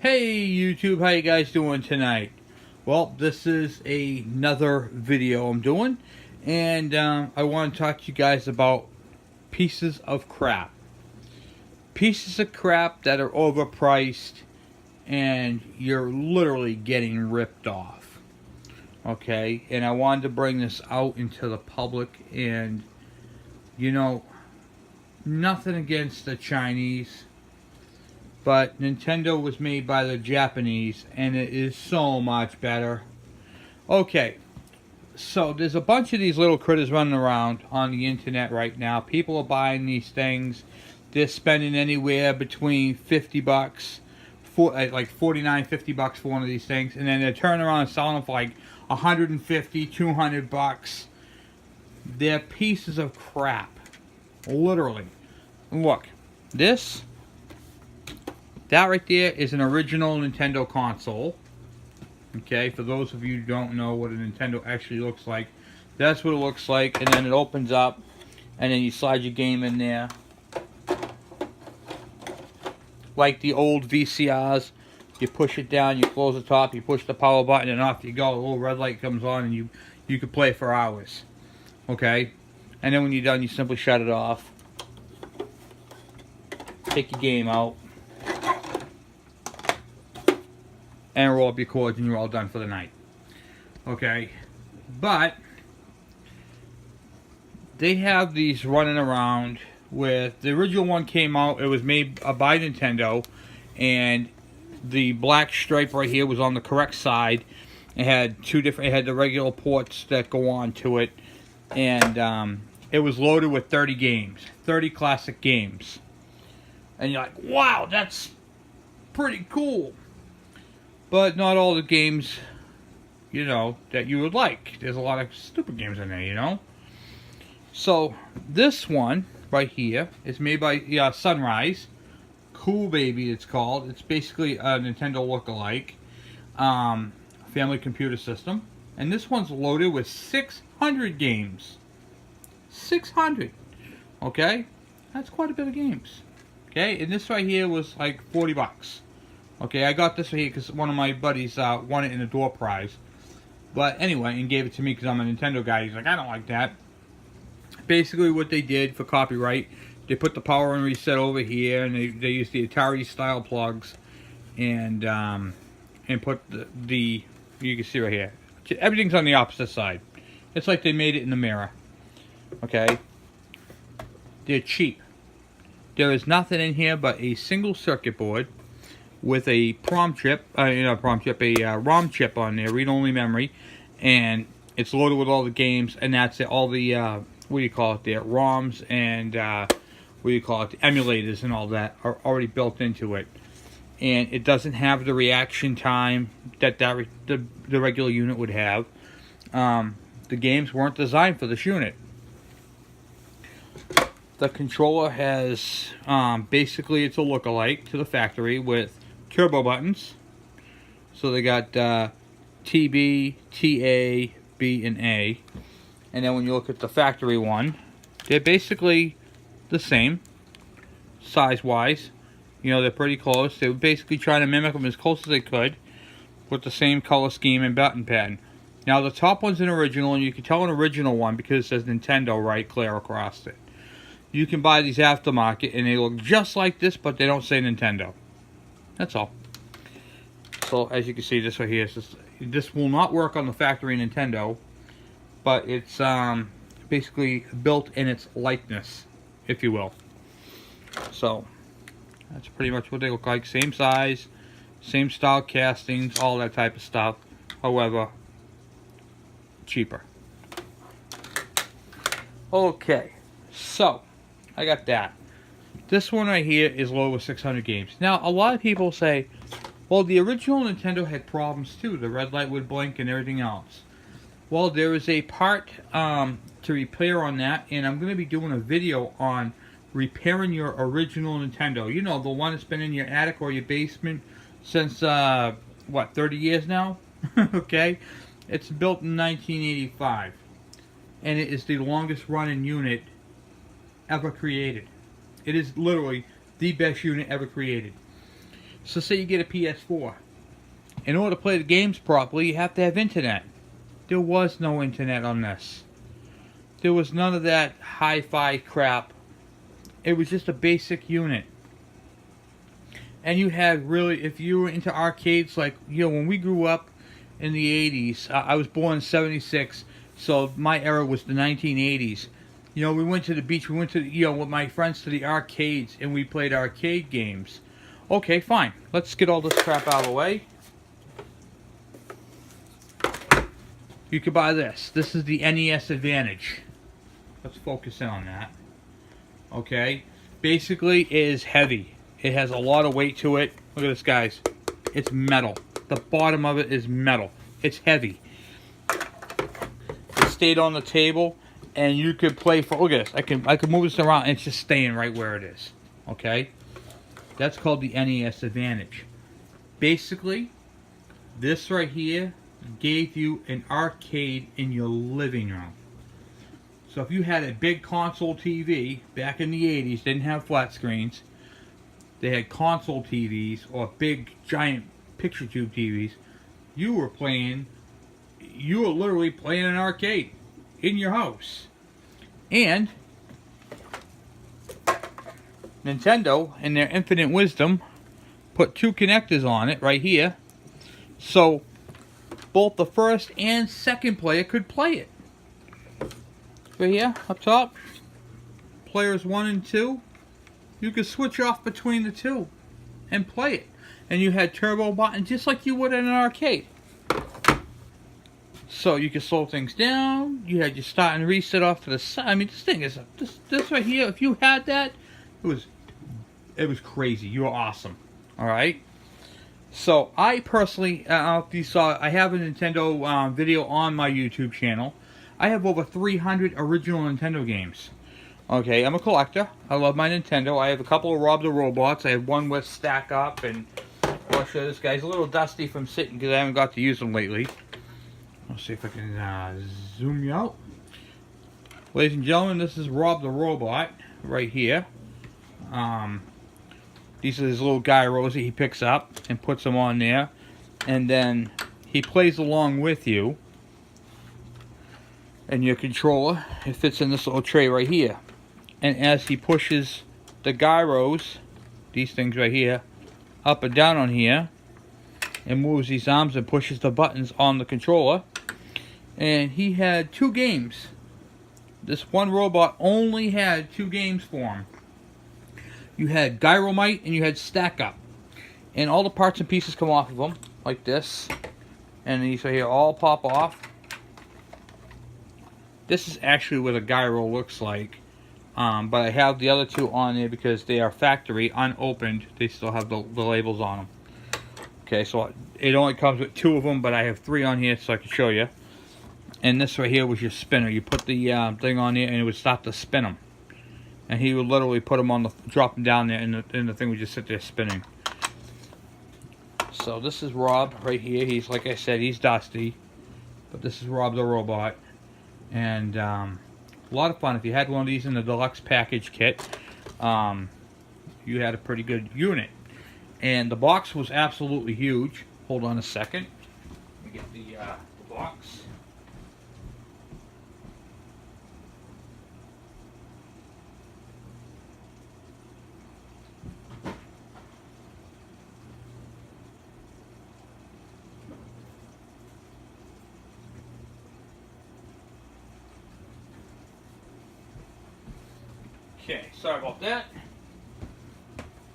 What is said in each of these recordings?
Hey YouTube, how you guys doing tonight? Well, this is another video I'm doing, and I want to talk to you guys about pieces of crap. Pieces of crap that are overpriced, and you're literally getting ripped off. Okay, and I wanted to bring this out into the public, and you know, nothing against the Chinese. But Nintendo was made by the Japanese, and it is so much better. Okay, so there's a bunch of these little critters running around on the internet right now. People are buying these things. They're spending anywhere between 50 bucks, like 49, 50 bucks for one of these things. And then they're turning around and selling them for like 150, 200 bucks. They're pieces of crap. Literally. Look, that right there is an original Nintendo console. Okay, for those of you who don't know what a Nintendo actually looks like, that's what it looks like. And then it opens up, and then you slide your game in there. Like the old VCRs, you push it down, you close the top, you push the power button, and off you go. A little red light comes on, and you can play for hours. Okay? And then when you're done, you simply shut it off. Take your game out. And roll up your cords, and you're all done for the night. Okay, but they have these running around with the original one came out. It was made by Nintendo, and the black stripe right here was on the correct side. It had two different. It had the regular ports that go on to it, and it was loaded with 30 games, 30 classic games. And you're like, wow, that's pretty cool. But not all the games, you know, that you would like. There's a lot of stupid games in there, you know. So, this one right here is made by Sunrise. Cool Baby, it's called. It's basically a Nintendo look-alike. Family computer system. And this one's loaded with 600 games. 600. Okay? That's quite a bit of games. Okay? And this right here was like 40 bucks. Okay, I got this right here because one of my buddies won it in a door prize. But anyway, and gave it to me because I'm a Nintendo guy. He's like, I don't like that. Basically what they did for copyright, they put the power and reset over here, and they used the Atari style plugs, and put the you can see right here. Everything's on the opposite side. It's like they made it in the mirror. Okay? They're cheap. There is nothing in here but a single circuit board with a ROM chip on there, read-only memory, and it's loaded with all the games, and that's it. All the what do you call it there? ROMs and the emulators and all that are already built into it, and it doesn't have the reaction time that the regular unit would have. The games weren't designed for this unit. The controller has basically it's a look-alike to the factory with turbo buttons. So they got TB, TA, B, and A. And then when you look at the factory one, they're basically the same size-wise. You know, they're pretty close. They were basically trying to mimic them as close as they could with the same color scheme and button pattern. Now the top one's an original, and you can tell an original one because it says Nintendo right clear across it. You can buy these aftermarket, and they look just like this, but they don't say Nintendo. That's all. So as you can see, this right here, this will not work on the factory Nintendo, but it's basically built in its likeness, if you will. So that's pretty much what they look like. Same size, same style castings, all that type of stuff. However, cheaper. Okay, so I got that. This one right here is low with 600 games. Now, a lot of people say, well, the original Nintendo had problems too. The red light would blink and everything else. Well, there is a part to repair on that, and I'm going to be doing a video on repairing your original Nintendo. You know, the one that's been in your attic or your basement since, 30 years now? Okay? It's built in 1985. And it is the longest running unit ever created. It is literally the best unit ever created. So say you get a PS4. In order to play the games properly, you have to have internet. There was no internet on this. There was none of that hi-fi crap. It was just a basic unit. And you had really, if you were into arcades, like, you know, when we grew up in the 80s, I was born in 76, so my era was the 1980s. You know, we went to the beach, we went to, you know, with my friends to the arcades, and we played arcade games. Okay, fine. Let's get all this crap out of the way. You could buy this. This is the NES Advantage. Let's focus in on that. Okay? Basically, it is heavy. It has a lot of weight to it. Look at this, guys. It's metal. The bottom of it is metal. It's heavy. It stayed on the table, and you could play for. Look at this. I can move this around, and it's just staying right where it is. Okay? That's called the NES Advantage. Basically, this right here gave you an arcade in your living room. So if you had a big console TV back in the 80s, didn't have flat screens, they had console TVs or big giant picture tube TVs, you were literally playing an arcade in your house. And Nintendo, in their infinite wisdom, put two connectors on it right here, so both the first and second player could play it. Right here, up top, players 1 and 2, you could switch off between the two and play it. And you had turbo buttons just like you would in an arcade. So you could slow things down, you had your start and reset off to the side. I mean, this thing is, this right here, if you had that, it was crazy. You were awesome. Alright? So, I personally, if you saw, I have a Nintendo video on my YouTube channel. I have over 300 original Nintendo games. Okay, I'm a collector. I love my Nintendo. I have a couple of Rob the Robots. I have one with Stack Up, and I'll show you this guy's a little dusty from sitting because I haven't got to use them lately. Let's see if I can zoom you out. Ladies and gentlemen, this is Rob the Robot right here. These are his little gyros that he picks up and puts them on there. And then he plays along with you. And your controller, it fits in this little tray right here. And as he pushes the gyros, these things right here, up and down on here, and moves these arms and pushes the buttons on the controller. And he had 2 games. This one robot only had 2 games for him. You had Gyromite and you had Stack Up. And all the parts and pieces come off of them, like this. And these right here all pop off. This is actually what a gyro looks like. But I have the other 2 on there because they are factory, unopened. They still have the labels on them. Okay, so it only comes with 2 of them, but I have 3 on here so I can show you. And this right here was your spinner. You put the thing on there and it would start to spin them. And he would literally put them on drop them down there, and the thing would just sit there spinning. So this is Rob right here. He's, like I said, he's dusty, but this is Rob the Robot, and a lot of fun. If you had one of these in the deluxe package kit, you had a pretty good unit. And the box was absolutely huge. Hold on a second. Let me get the box. Okay, sorry about that.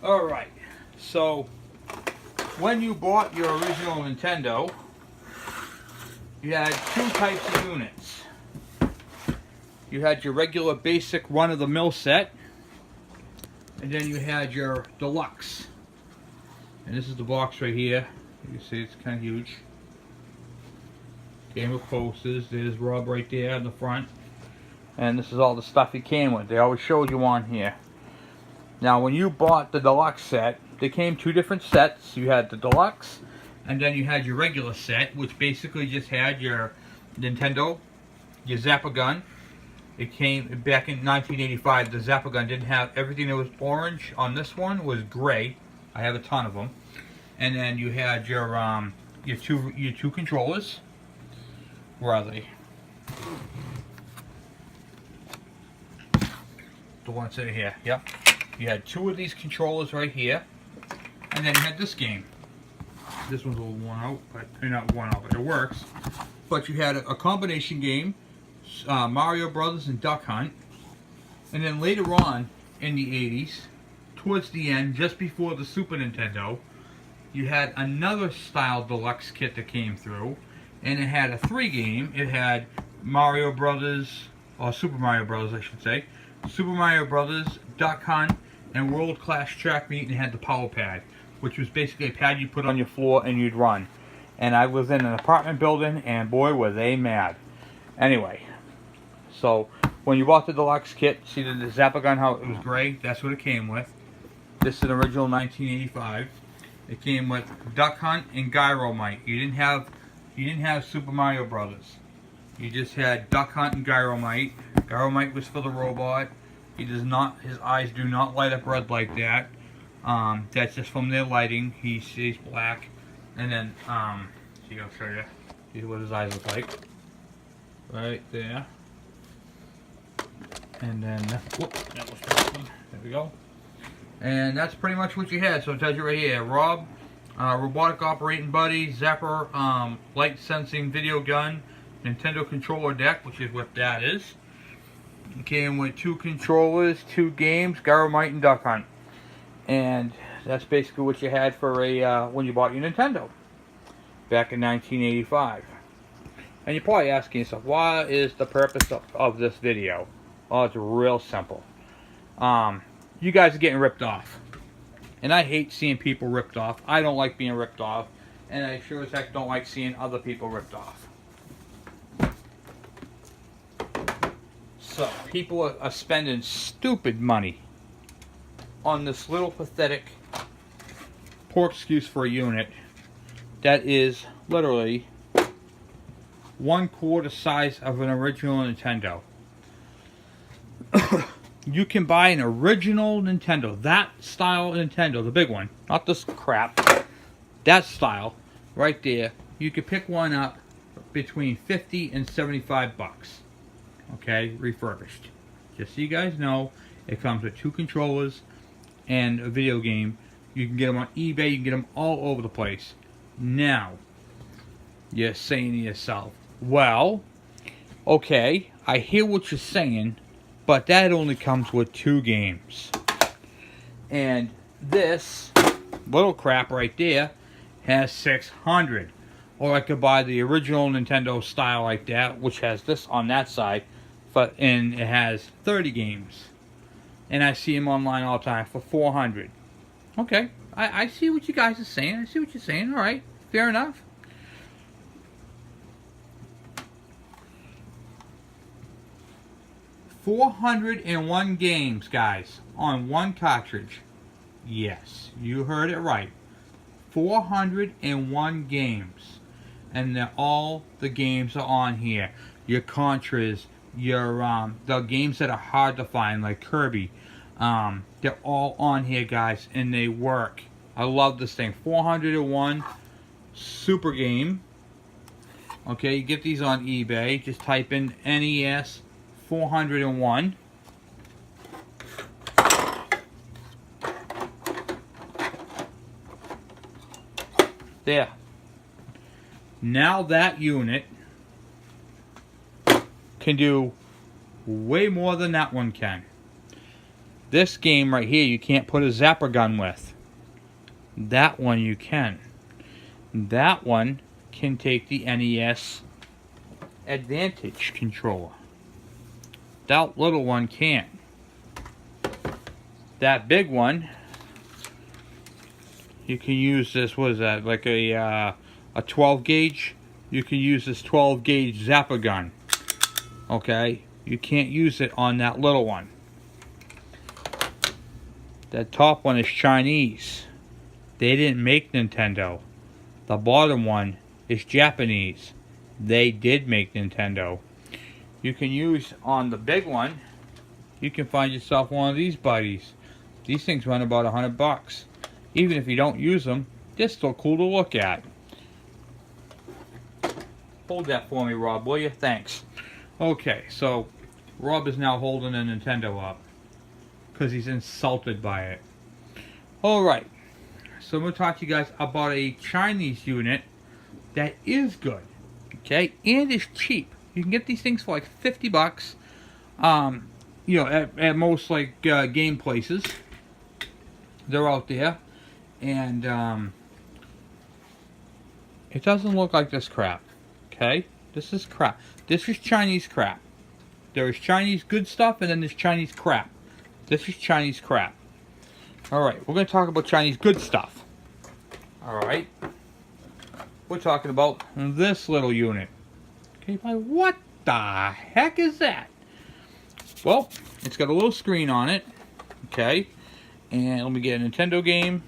Alright, so when you bought your original Nintendo, you had 2 types of units. You had your regular basic run-of-the-mill set, and then you had your deluxe. And this is the box right here. You can see it's kind of huge. Game of posters. There's Rob right there in the front. And this is all the stuff he came with. They always showed you on here. Now, when you bought the deluxe set, they came 2 different sets. You had the deluxe, and then you had your regular set, which basically just had your Nintendo, your Zappa gun. It came back in 1985. The Zappa gun didn't have everything that was orange on this one was gray. I have a ton of them. And then you had your two controllers. Where are they? The ones that are here. Yep. You had two of these controllers right here, and then you had this game. This one's a little worn out, but not worn out, but it works. But you had a combination game, Mario Brothers and Duck Hunt, and then later on in the 80s, towards the end, just before the Super Nintendo, you had another style deluxe kit that came through, and it had a 3-game. It had Mario Brothers, or Super Mario Brothers, I should say, Super Mario Brothers, Duck Hunt, and World Class Track Meet, and it had the Power Pad, which was basically a pad you put on your floor and you'd run. And I was in an apartment building, and boy, were they mad. Anyway, so when you bought the deluxe kit, see the Zapper gun, how it was gray? That's what it came with. This is an original 1985. It came with Duck Hunt and Gyromite. You didn't have Super Mario Brothers. You just had Duck Hunt and Gyromite. Gyromite was for the robot. His eyes do not light up red like that. That's just from their lighting. He stays black. And then, see, I'll show you. See what his eyes look like. Right there. And then, whoop, that was broken. There we go. And that's pretty much what you had. So it tells you right here, Rob, robotic operating buddy, Zapper, light sensing video gun, Nintendo controller deck, which is what that is. It came with 2 controllers, 2 games, Gyromite and Duck Hunt. And that's basically what you had for when you bought your Nintendo back in 1985. And you're probably asking yourself, what is the purpose of this video? Oh, it's real simple. You guys are getting ripped off. And I hate seeing people ripped off. I don't like being ripped off. And I sure as heck don't like seeing other people ripped off. So, people are spending stupid money on this little pathetic, poor excuse for a unit that is literally 1/4 size of an original Nintendo. You can buy an original Nintendo, that style Nintendo, the big one, not this crap, that style, right there. You could pick one up between 50 and 75 bucks. Okay, refurbished. Just so you guys know, it comes with 2 controllers and a video game. You can get them on eBay, you can get them all over the place. Now, you're saying to yourself, well, okay, I hear what you're saying, but that only comes with 2 games. And this little crap right there has 600. Or I could buy the original Nintendo style like that, which has this on that side, and it has 30 games. And I see them online all the time for 400. Okay, I see what you guys are saying. I see what you're saying. All right, fair enough. $401 games, guys, on 1 cartridge. Yes, you heard it right. 401 games. And all the games are on here. Your Contras, your the games that are hard to find, like Kirby. They're all on here, guys, and they work. I love this thing. 401 Super Game. Okay, you get these on eBay. Just type in NES 401. There. Now that unit can do way more than that one can. This game right here, you can't put a Zapper gun with. That one you can. That one can take the NES Advantage controller. That little one can't. That big one, you can use this, what is that, like a 12 gauge? You can use this 12 gauge Zapper gun. Okay? You can't use it on that little one. That top one is Chinese. They didn't make Nintendo. The bottom one is Japanese. They did make Nintendo. You can use on the big one, you can find yourself one of these buddies. These things run about $100. even if you don't use them, they're still cool to look at. Hold that for me, Rob, will you? Thanks. Okay, so Rob is now holding a Nintendo up because he's insulted by it. Alright, so I'm going to talk to you guys about a Chinese unit that is good, okay, and is cheap. You can get these things for like $50. You know, at most like game places. They're out there, and it doesn't look like this crap. Okay, this is crap. This is Chinese crap. There is Chinese good stuff, and then there's Chinese crap. This is Chinese crap. All right, we're going to talk about Chinese good stuff. All right, we're talking about this little unit. Okay, what the heck is that? Well, it's got a little screen on it. Okay, and let me get a Nintendo game.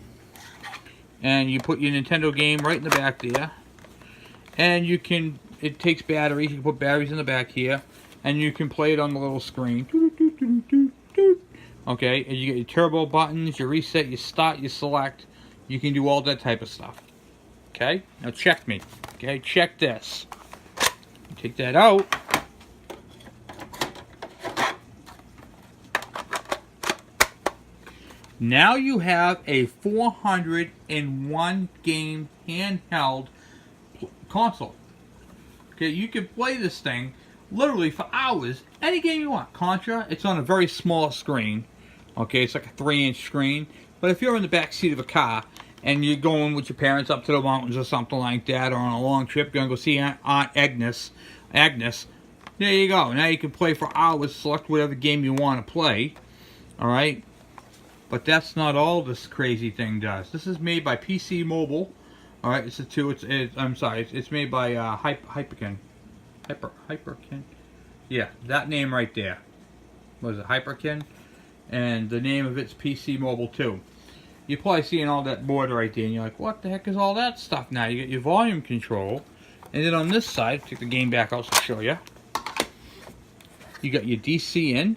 And you put your Nintendo game right in the back there. And you can, it takes batteries. You can put batteries in the back here. And you can play it on the little screen. Okay, and you get your turbo buttons, your reset, your start, your select. You can do all that type of stuff. Okay, now check me. Okay, check this. Take that out. Now you have a 401 game handheld console. Okay, you can play this thing literally for hours, any game you want. Contra, it's on a very small screen. Okay, it's like a 3-inch screen. But if you're in the back seat of a car and you're going with your parents up to the mountains or something like that, or on a long trip, you're going to go see Aunt Agnes, there you go. Now you can play for hours, select whatever game you want to play. Alright? But that's not all this crazy thing does. This is made by PC Mobile. All right, it's made by Hyperkin. Hyperkin. Yeah, that name right there. What is it, Hyperkin? And the name of it's PC Mobile too. You're probably seeing all that board right there, and you're like, what the heck is all that stuff now? You get your volume control, and then on this side, take the game back out to show you. You got your DC in.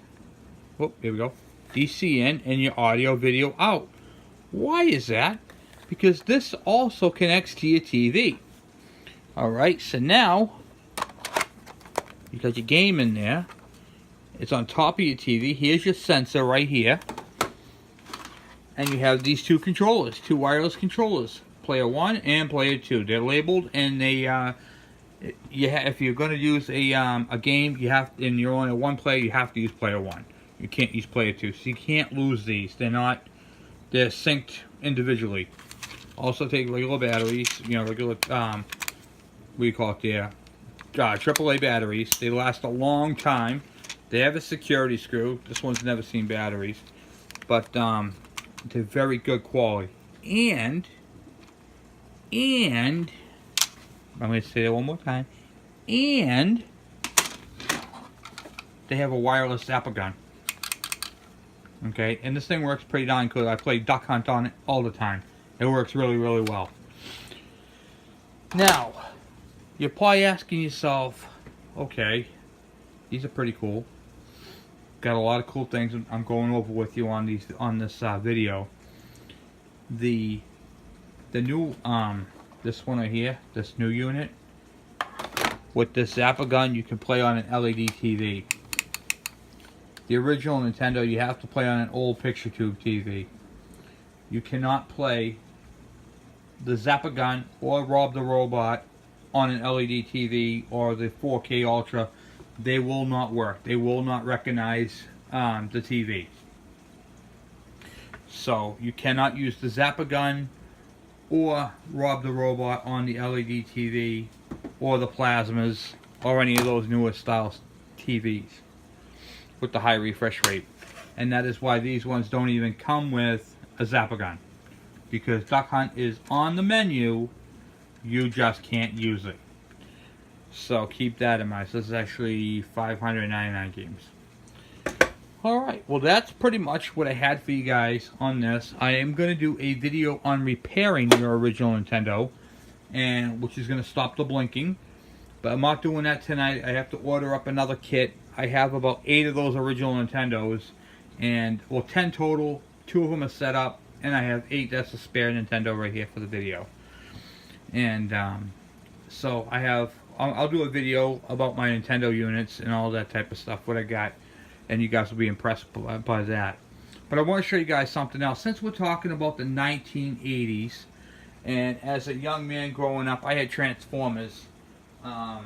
Oh, here we go. DC in and your audio video out. Why is that? Because this also connects to your TV. Alright, so now you got your game in there. It's on top of your TV. Here's your sensor right here. And you have these two controllers, two wireless controllers. Player 1 and Player 2. They're labeled, and they if you're going to use a game, you have, and you're only one player, you have to use Player 1. You can't use Player 2, so you can't lose these. They're synced individually. Also take regular batteries, you know, regular, what do you call it there? AAA batteries. They last a long time. They have a security screw. This one's never seen batteries. But, they're very good quality. And, I'm going to say that one more time. And, they have a wireless Zappa gun. Okay, and this thing works pretty darn good. I play Duck Hunt on it all the time. It works really, really well. Now, you're probably asking yourself, okay, these are pretty cool. Got a lot of cool things I'm going over with you on this video. The new this one right here, this new unit with this Zappa gun, you can play on an LED TV. The original Nintendo, you have to play on an old picture tube TV. You cannot play the Zappa gun or Rob the Robot on an LED TV or the 4K Ultra. They will not work. They will not recognize the TV. So you cannot use the Zappa gun or Rob the Robot on the LED TV or the plasmas or any of those newer style TVs with the high refresh rate. And that is why these ones don't even come with a Zappa gun, because Duck Hunt is on the menu, you just can't use it. So keep that in mind. So this is actually 599 games. Alright, well that's pretty much what I had for you guys on this. I am going to do a video on repairing your original Nintendo, and which is going to stop the blinking. But I'm not doing that tonight. I have to order up another kit. I have about 8 of those original Nintendos, and well, 10 total. 2 of them are set up. and I have 8. That's a spare Nintendo right here for the video. And so I'll do a video about my Nintendo units and all that type of stuff, what I got, and you guys will be impressed by that. But I want to show you guys something else. Since we're talking about the 1980s, and as a young man growing up, I had Transformers. I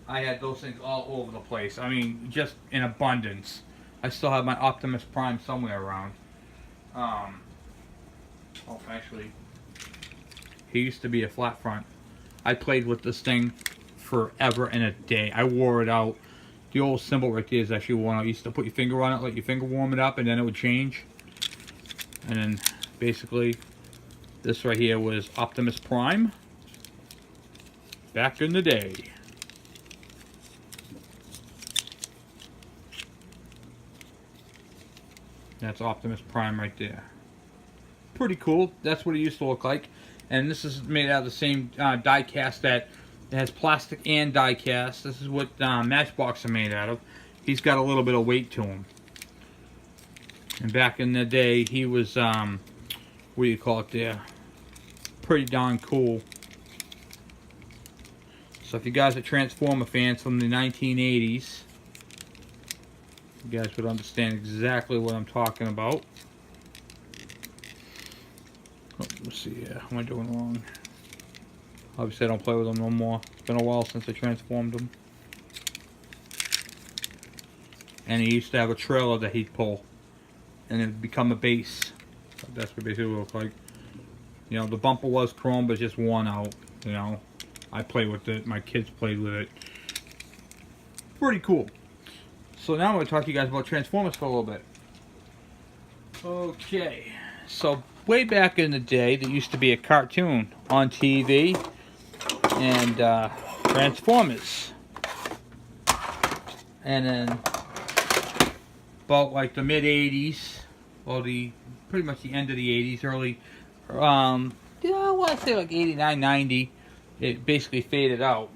had those things all over the place. I mean, just in abundance. I still have my Optimus Prime somewhere around. Oh, actually, he used to be a flat front. I played with this thing forever and a day. I wore it out. The old symbol right there is actually worn out. You used to put your finger on it, let your finger warm it up, and then it would change. And then, basically, this right here was Optimus Prime. Back in the day. That's Optimus Prime right there. Pretty cool. That's what it used to look like. And this is made out of the same die cast that has plastic and die cast. This is what Matchbox are made out of. He's got a little bit of weight to him. And back in the day, he was, what do you call it there? Pretty darn cool. So if you guys are Transformer fans from the 1980s, you guys would understand exactly what I'm talking about. Oh, let's see here. What am I doing wrong? Obviously, I don't play with them no more. It's been a while since I transformed them. And he used to have a trailer that he'd pull, and it'd become a base. That's what basically it looked like. You know, the bumper was chrome, but just worn out. You know, I played with it. My kids played with it. Pretty cool. So now I'm going to talk to you guys about Transformers for a little bit. Okay, so way back in the day, there used to be a cartoon on TV, and Transformers. And then about like the mid 80s, or pretty much the end of the 80s, early, I want to say like 89, 90, it basically faded out.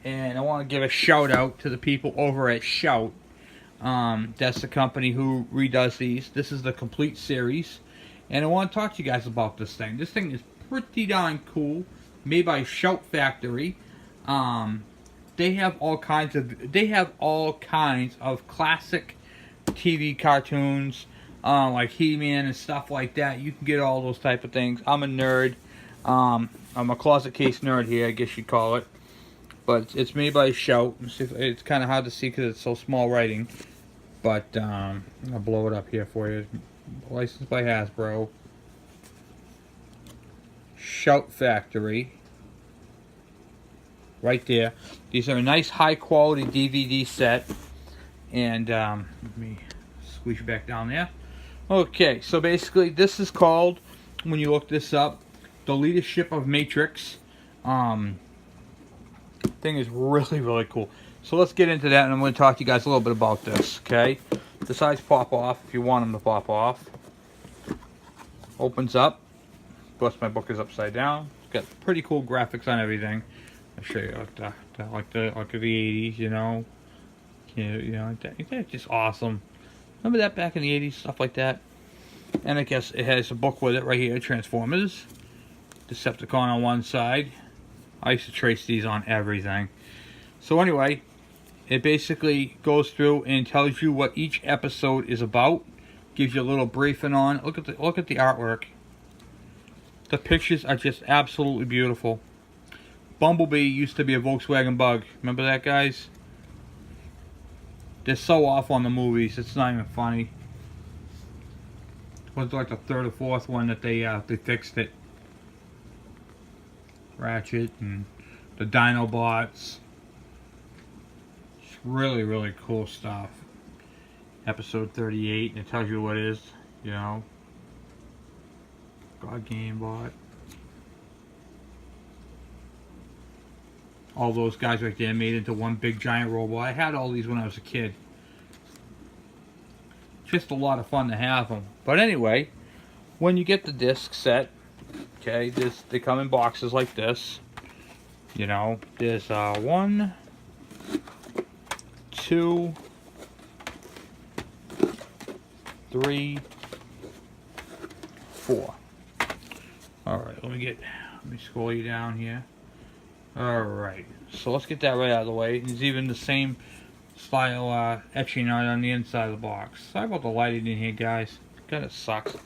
And I want to give a shout out to the people over at Shout. That's the company who redoes these. This is the complete series. And I want to talk to you guys about this thing. This thing is pretty darn cool. Made by Shout Factory. They have all kinds of classic TV cartoons, like He-Man and stuff like that. You can get all those type of things. I'm a nerd. I'm a closet case nerd here, I guess you'd call it. But it's made by Shout. It's kind of hard to see because it's so small writing. But I'll blow it up here for you. Licensed by Hasbro. Shout Factory. Right there. These are a nice high quality DVD set. And let me squeeze you back down there. Okay, so basically this is called, when you look this up, The Leadership of Matrix. Thing is really, really cool. So let's get into that, and I'm going to talk to you guys a little bit about this, okay? The sides pop off if you want them to pop off. Opens up. Of course, my book is upside down. It's got pretty cool graphics on everything. I'll show you like the 80s, you know. You know, that's just awesome. Remember that back in the 80s, stuff like that? And I guess it has a book with it right here, Transformers. Decepticon on one side. I used to trace these on everything. So anyway, it basically goes through and tells you what each episode is about. Gives you a little briefing on. Look at the artwork. The pictures are just absolutely beautiful. Bumblebee used to be a Volkswagen Bug. Remember that, guys? They're so off on the movies. It's not even funny. It was like the third or fourth one that they fixed it. Ratchet and the Dinobots. It's really, really cool stuff. Episode 38, and it tells you what it is, you know. God Game Bot. All those guys right there made into one big giant robot. I had all these when I was a kid. Just a lot of fun to have them. But anyway, when you get the disc set, okay, they come in boxes like this. You know, there's 1, 2, 3, 4. Alright, let me scroll you down here. Alright, so let's get that right out of the way. There's even the same style etching on the inside of the box. Sorry about the lighting in here, guys. Kinda sucks.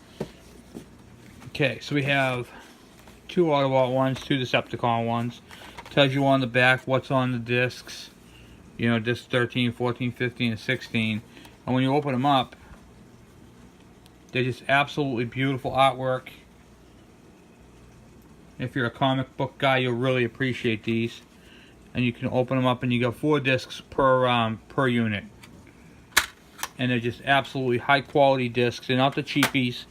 Okay, so we have 2 Autobot ones, 2 Decepticon ones. Tells you on the back what's on the discs. You know, disc 13, 14, 15, and 16. And when you open them up, they're just absolutely beautiful artwork. If you're a comic book guy, you'll really appreciate these. And you can open them up, and you got 4 discs per unit. And they're just absolutely high quality discs. They're not the cheapies.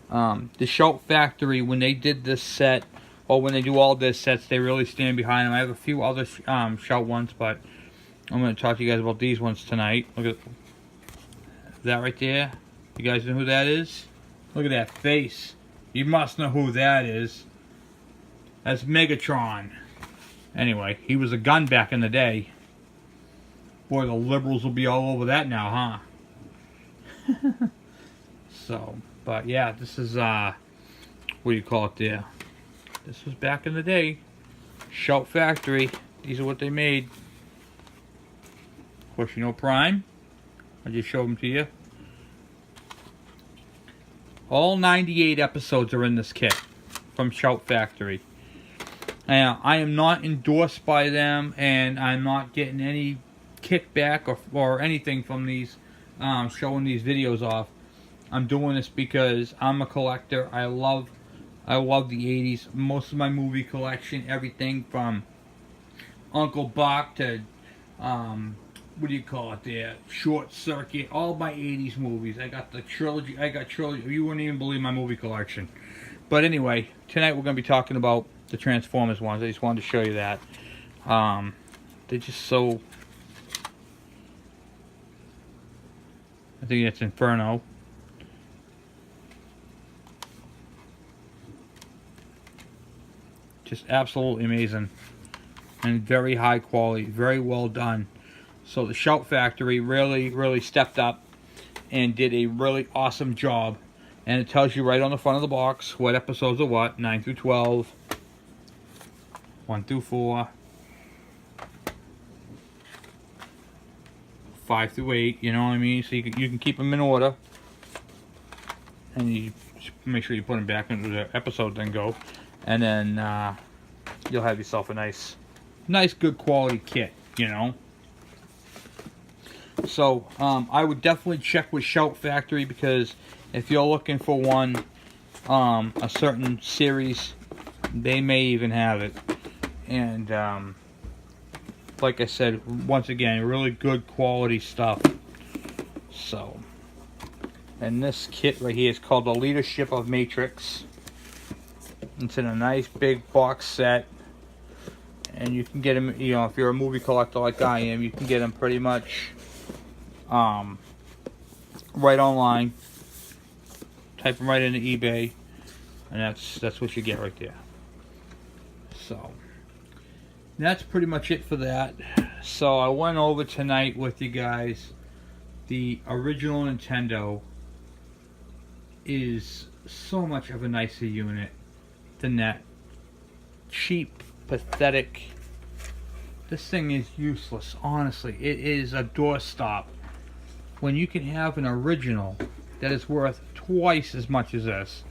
The Shout Factory, when they did this set, or when they do all their sets, they really stand behind them. I have a few other Shout ones, but I'm going to talk to you guys about these ones tonight. Look at that right there. You guys know who that is? Look at that face. You must know who that is. That's Megatron. Anyway, he was a gun back in the day. Boy, the liberals will be all over that now, huh? So, but yeah, this is, what do you call it there? This was back in the day. Shout Factory. These are what they made. Of course, you know Prime. I just showed them to you. All 98 episodes are in this kit from Shout Factory. Now, I am not endorsed by them, and I'm not getting any kickback or anything from these showing these videos off. I'm doing this because I'm a collector. I love the 80s. Most of my movie collection, everything from Uncle Buck to what do you call it there? Short Circuit. All my 80s movies. I got the trilogy. You wouldn't even believe my movie collection. But anyway, tonight we're going to be talking about the Transformers ones. I just wanted to show you that. They're just so... I think that's Inferno. Just absolutely amazing. And very high quality. Very well done. So the Shout Factory really stepped up and did a really awesome job. And it tells you right on the front of the box what episodes are what. 9 through 12. 1 through 4. 5 through 8. You know what I mean? So you can keep them in order. And you make sure you put them back into the episode, then go. And then you'll have yourself a nice good quality kit, you know. So I would definitely check with Shout Factory, because if you're looking for one, a certain series, they may even have it. And like I said, once again, really good quality stuff. So, and this kit right here is called the Leadership of Matrix. It's in a nice big box set, and you can get them, you know, if you're a movie collector like I am, you can get them pretty much right online. Type them right into eBay, and that's what you get right there. So that's pretty much it for that. So I went over tonight with you guys. The original Nintendo is so much of a nicer unit than that cheap, pathetic. This thing is useless, honestly. It is a doorstop. When you can have an original that is worth twice as much as this,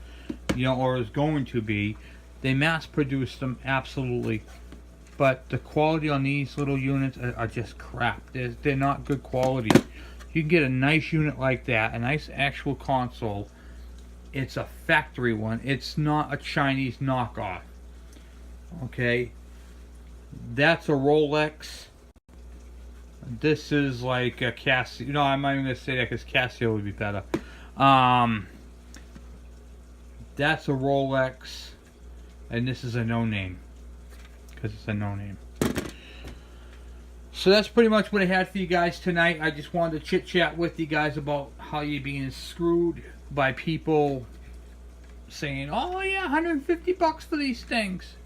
you know, or is going to be. They mass produce them, absolutely, but the quality on these little units are just crap. They're not good quality. You can get a nice unit like that, a nice actual console. It's a factory one. It's not a Chinese knockoff. Okay, that's a Rolex. This is like a Casio. No, I'm not even gonna say that because Casio would be better. That's a Rolex, and this is a no-name because it's a no-name. So that's pretty much what I had for you guys tonight. I just wanted to chit-chat with you guys about how you're being screwed by people saying, "Oh yeah, 150 bucks for these things.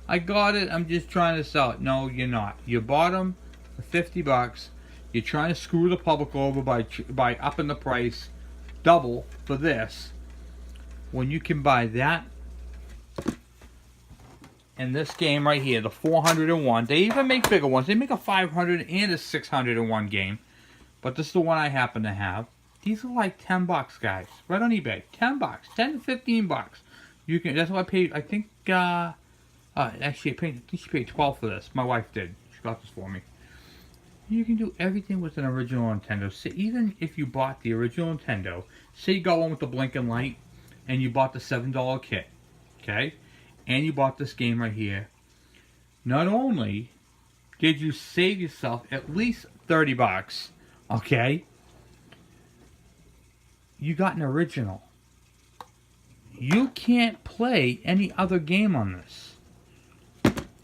I got it. I'm just trying to sell it." No, you're not. You bought them for 50 bucks. You're trying to screw the public over by upping the price double for this. when you can buy that and this game right here, the 401. They even make bigger ones. They make a 500 and a 601 game. But this is the one I happen to have. These are like 10 bucks, guys. Right on eBay. 10 bucks. 10 to 15 bucks. You can. That's what I paid. I think, actually, I think she paid 12 for this. My wife did. She got this for me. You can do everything with an original Nintendo. So even if you bought the original Nintendo, say you got one with the blinking light, and you bought the $7 kit, okay? And you bought this game right here. Not only did you save yourself at least 30 bucks, okay? You got an original. You can't play any other game on this.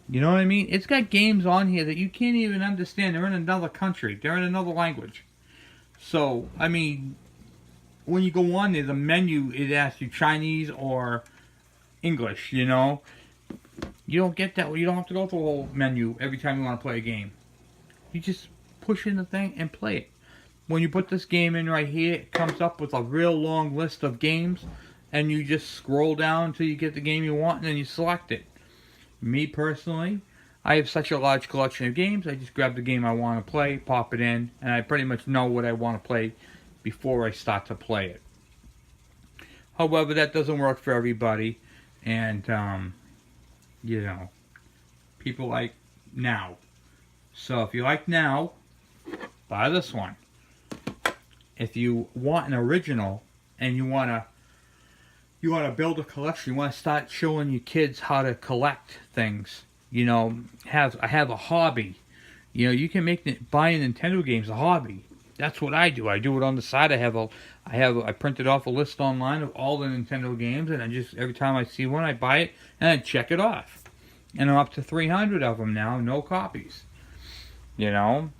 You know what I mean? It's got games on here that you can't even understand. They're in another country. They're in another language. So, I mean, when you go on there, the menu, it asks you Chinese or English, you know? You don't get that. You don't have to go through the whole menu every time you want to play a game. You just push in the thing and play it. When you put this game in right here, it comes up with a real long list of games, and you just scroll down until you get the game you want, and then you select it. Me personally, I have such a large collection of games, I just grab the game I want to play, pop it in, and I pretty much know what I want to play before I start to play it. However, that doesn't work for everybody, and, you know, people like Now. So if you like Now, buy this one. If you want an original and you want to build a collection, you want to start showing your kids how to collect things, you know, have a hobby. You know, you can make buying Nintendo games a hobby. That's what I do. I do it on the side. I printed off a list online of all the Nintendo games, and I just, every time I see one, I buy it and I check it off. And I'm up to 300 of them now, no copies. You know,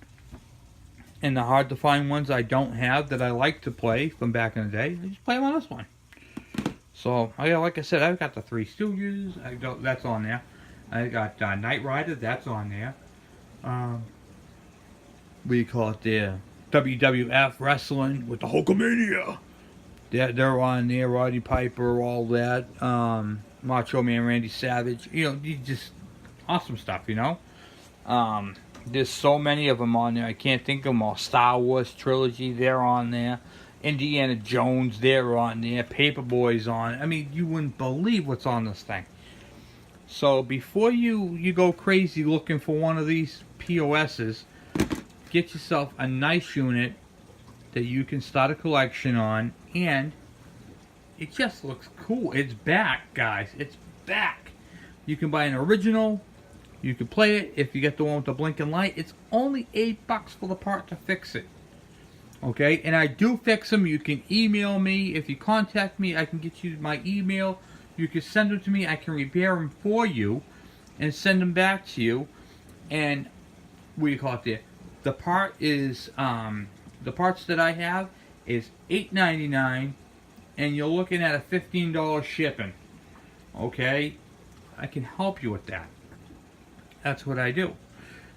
and the hard to find ones I don't have that I like to play from back in the day, I just play them on this one. So, like I said, I've got the Three Stooges, that's on there. I got Knight Rider, that's on there. What do you call it there? WWF Wrestling with the Hulkamania. They're on there, Roddy Piper, all that. Macho Man Randy Savage. You know, just awesome stuff, you know. There's so many of them on there, I can't think of them all. Star Wars Trilogy, they're on there. Indiana Jones, they're on there. Paperboy's on. I mean, you wouldn't believe what's on this thing. So before you go crazy looking for one of these POSs, get yourself a nice unit that you can start a collection on, and it just looks cool. It's back, guys. It's back. You can buy an original. You can play it. If you get the one with the blinking light, it's only $8 for the part to fix it. Okay, and I do fix them. You can email me. If you contact me, I can get you my email. You can send them to me. I can repair them for you and send them back to you. And what do you call it there? The part is, the parts that I have is $8.99, and you're looking at a $15 shipping. Okay, I can help you with that. That's what I do.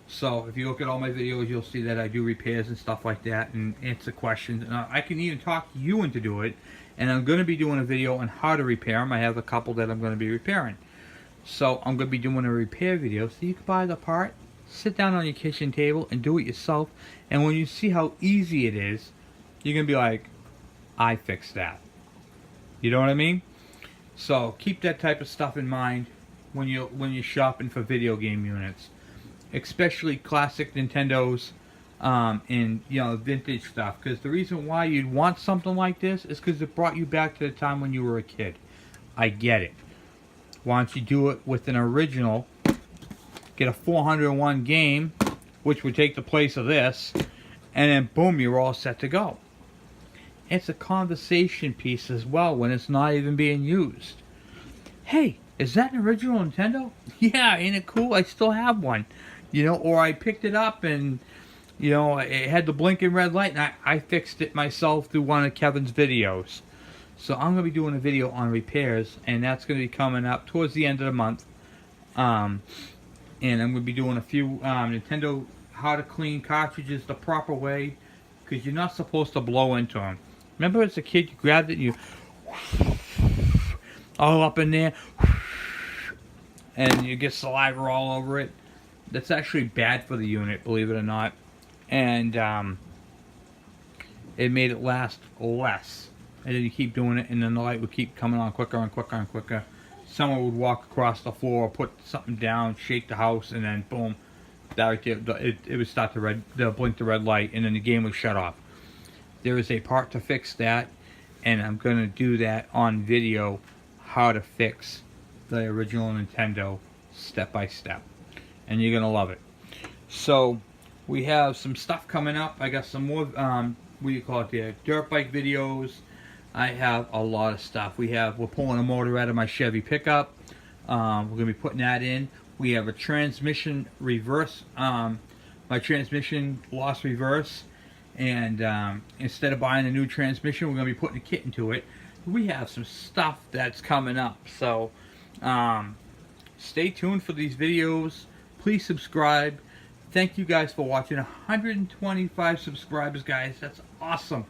So if you look at all my videos, you'll see that I do repairs and stuff like that and answer questions. I can even talk you into do it. And I'm going to be doing a video on how to repair them. I have a couple that I'm going to be repairing. So I'm going to be doing a repair video so you can buy the part, sit down on your kitchen table and do it yourself. And when you see how easy it is, you're going to be like, I fixed that. You know what I mean? So keep that type of stuff in mind when you're shopping for video game units. Especially classic Nintendos and, you know, vintage stuff. Because the reason why you'd want something like this is because it brought you back to the time when you were a kid. I get it. Why don't you do it with an original, get a 401 game, which would take the place of this, and then boom, you're all set to go. It's a conversation piece as well when it's not even being used. Hey, is that an original Nintendo? Yeah, ain't it cool? I still have one. You know, or I picked it up and, you know, it had the blinking red light, and I fixed it myself through one of Kevin's videos. So I'm going to be doing a video on repairs, and that's going to be coming up towards the end of the month. And I'm going to be doing a few Nintendo how to clean cartridges the proper way, because you're not supposed to blow into them. Remember as a kid, you grabbed it and you all up in there, and you get saliva all over it. That's actually bad for the unit, believe it or not. And it made it last less. And then you keep doing it, and then the light would keep coming on quicker and quicker and quicker. Someone would walk across the floor, put something down, shake the house, and then boom, that right there, it would start to blink the red light, and then the game would shut off. There is a part to fix that, and I'm going to do that on video, how to fix the original Nintendo step by step. And you're going to love it. So, we have some stuff coming up. I got some more, what do you call it there, dirt bike videos. I have a lot of stuff. We're pulling a motor out of my Chevy pickup. We're going to be putting that in. We have a transmission reverse, my transmission lost reverse. And instead of buying a new transmission, we're going to be putting a kit into it. We have some stuff that's coming up. So stay tuned for these videos. Please subscribe. Thank you guys for watching. 125 subscribers, guys. That's awesome.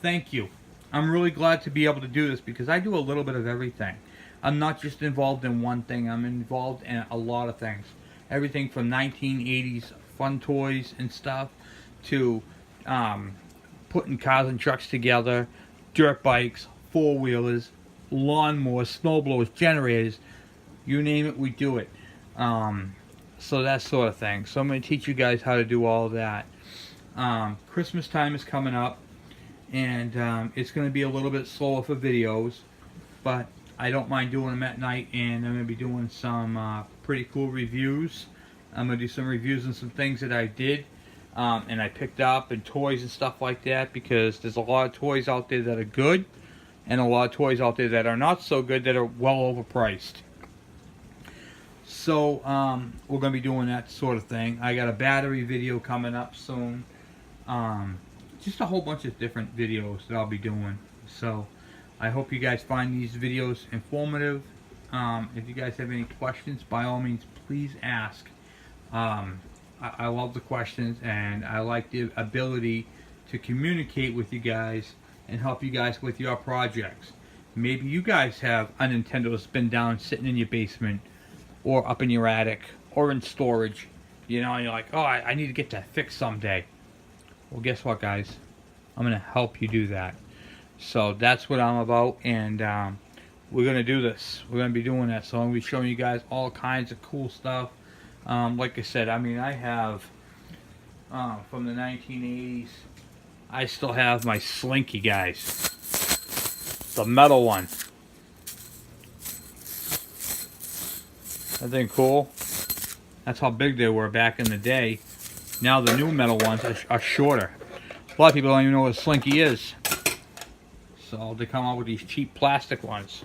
Thank you. I'm really glad to be able to do this because I do a little bit of everything. I'm not just involved in one thing. I'm involved in a lot of things. Everything from 1980s fun toys and stuff to putting cars and trucks together, dirt bikes, four-wheelers, lawnmowers, snowblowers, generators, you name it, we do it. So that sort of thing. So I'm going to teach you guys how to do all of that. Christmas time is coming up, and it's going to be a little bit slower for videos, but I don't mind doing them at night, and I'm going to be doing some pretty cool reviews. I'm going to do some reviews on some things that I did and I picked up, and toys and stuff like that, because there's a lot of toys out there that are good and a lot of toys out there that are not so good, that are well overpriced. So we're going to be doing that sort of thing. I got a battery video coming up soon. Just a whole bunch of different videos that I'll be doing. So I hope you guys find these videos informative. If you guys have any questions, by all means, please ask. I love the questions, and I like the ability to communicate with you guys and help you guys with your projects. Maybe you guys have a Nintendo that's been down sitting in your basement, or up in your attic, or in storage, you know, and you're like, oh, I need to get that fixed someday. Well, guess what, guys? I'm going to help you do that. So that's what I'm about, and we're going to do this. We're going to be doing that. So I'm going to be showing you guys all kinds of cool stuff. Like I said, I mean, I have, from the 1980s, I still have my Slinky, guys. The metal one. That thing cool? That's how big they were back in the day. Now the new metal ones are shorter. A lot of people don't even know what a Slinky is. So they come out with these cheap plastic ones.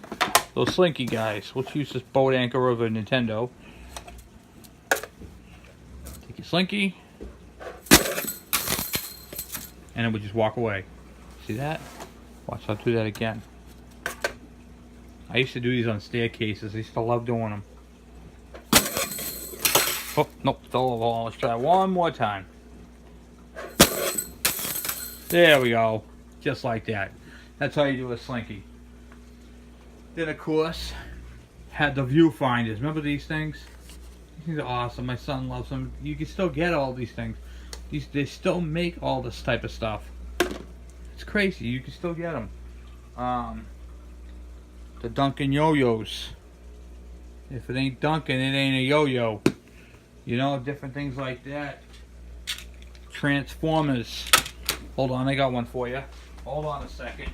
Those Slinky guys. Let's use this boat anchor of a Nintendo. Take your Slinky. And it would just walk away. See that? Watch, I'll do that again. I used to do these on staircases. I used to love doing them. Oh, nope, still, let's try one more time. There we go. Just like that. That's how you do a Slinky. Then, of course, had the viewfinders. Remember these things? These things are awesome. My son loves them. You can still get all these things. They still make all this type of stuff. It's crazy. You can still get them. The Duncan yo-yos. If it ain't Duncan, it ain't a yo-yo. You know, different things like that. Transformers. Hold on, I got one for you. Hold on a second.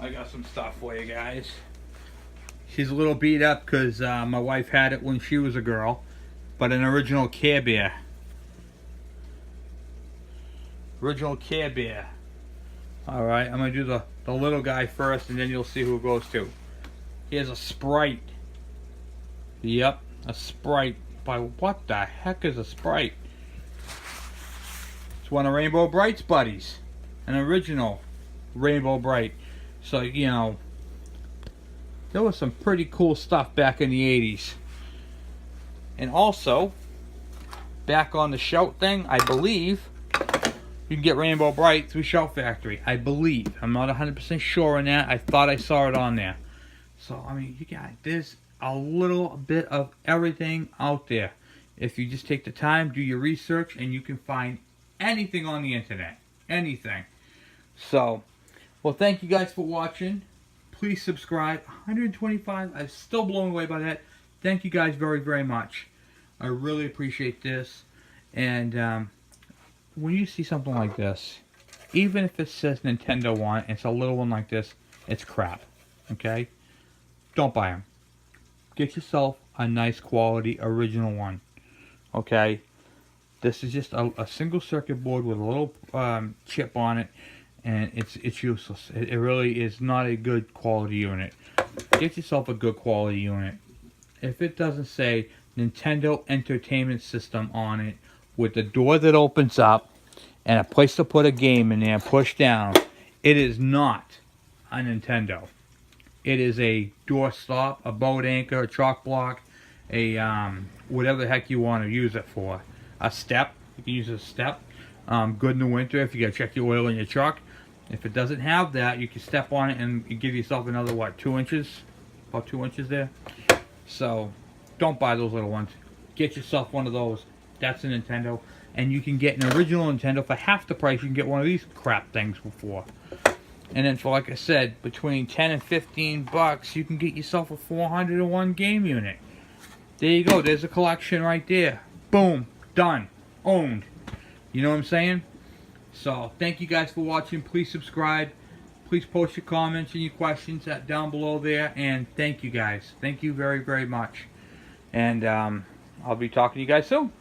I got some stuff for you guys. She's a little beat up because my wife had it when she was a girl, but an original Care Bear. Original Care Bear. Alright, I'm going to do the little guy first, and then you'll see who it goes to. Here's a Sprite. Yep, a Sprite. By what the heck is a Sprite? It's one of Rainbow Bright's buddies. An original Rainbow Bright. So, you know, there was some pretty cool stuff back in the 80s. And also, back on the Shout thing, I believe you can get Rainbow Bright through Shout Factory. I believe. I'm not 100% sure on that. I thought I saw it on there. So, I mean, you got, there's a little bit of everything out there. If you just take the time, do your research, and you can find anything on the internet. Anything. So, well, thank you guys for watching. Please subscribe. 125. I'm still blown away by that. Thank you guys very, very much. I really appreciate this. And when you see something like this, even if it says Nintendo on it, it's a little one like this, it's crap. Okay? Don't buy them. Get yourself a nice quality original one. Okay? This is just a single circuit board with a little chip on it, and it's useless. It really is not a good quality unit. Get yourself a good quality unit. If it doesn't say Nintendo Entertainment System on it, with the door that opens up and a place to put a game in there, push down, it is not a Nintendo. It is a door stop, a boat anchor, a chalk block, a whatever the heck you want to use it for. A step. You can use a step. Good in the winter if you got to check your oil in your truck. If it doesn't have that, you can step on it and give yourself another, what, 2 inches? About 2 inches there. So, don't buy those little ones. Get yourself one of those. That's a Nintendo. And you can get an original Nintendo for half the price you can get one of these crap things for. And then for, like I said, between 10 and 15 bucks, you can get yourself a 401 game unit. There you go. There's a collection right there. Boom. Done. Owned. You know what I'm saying? So, thank you guys for watching. Please subscribe. Please post your comments and your questions down below there. And thank you guys. Thank you very, very much. And I'll be talking to you guys soon.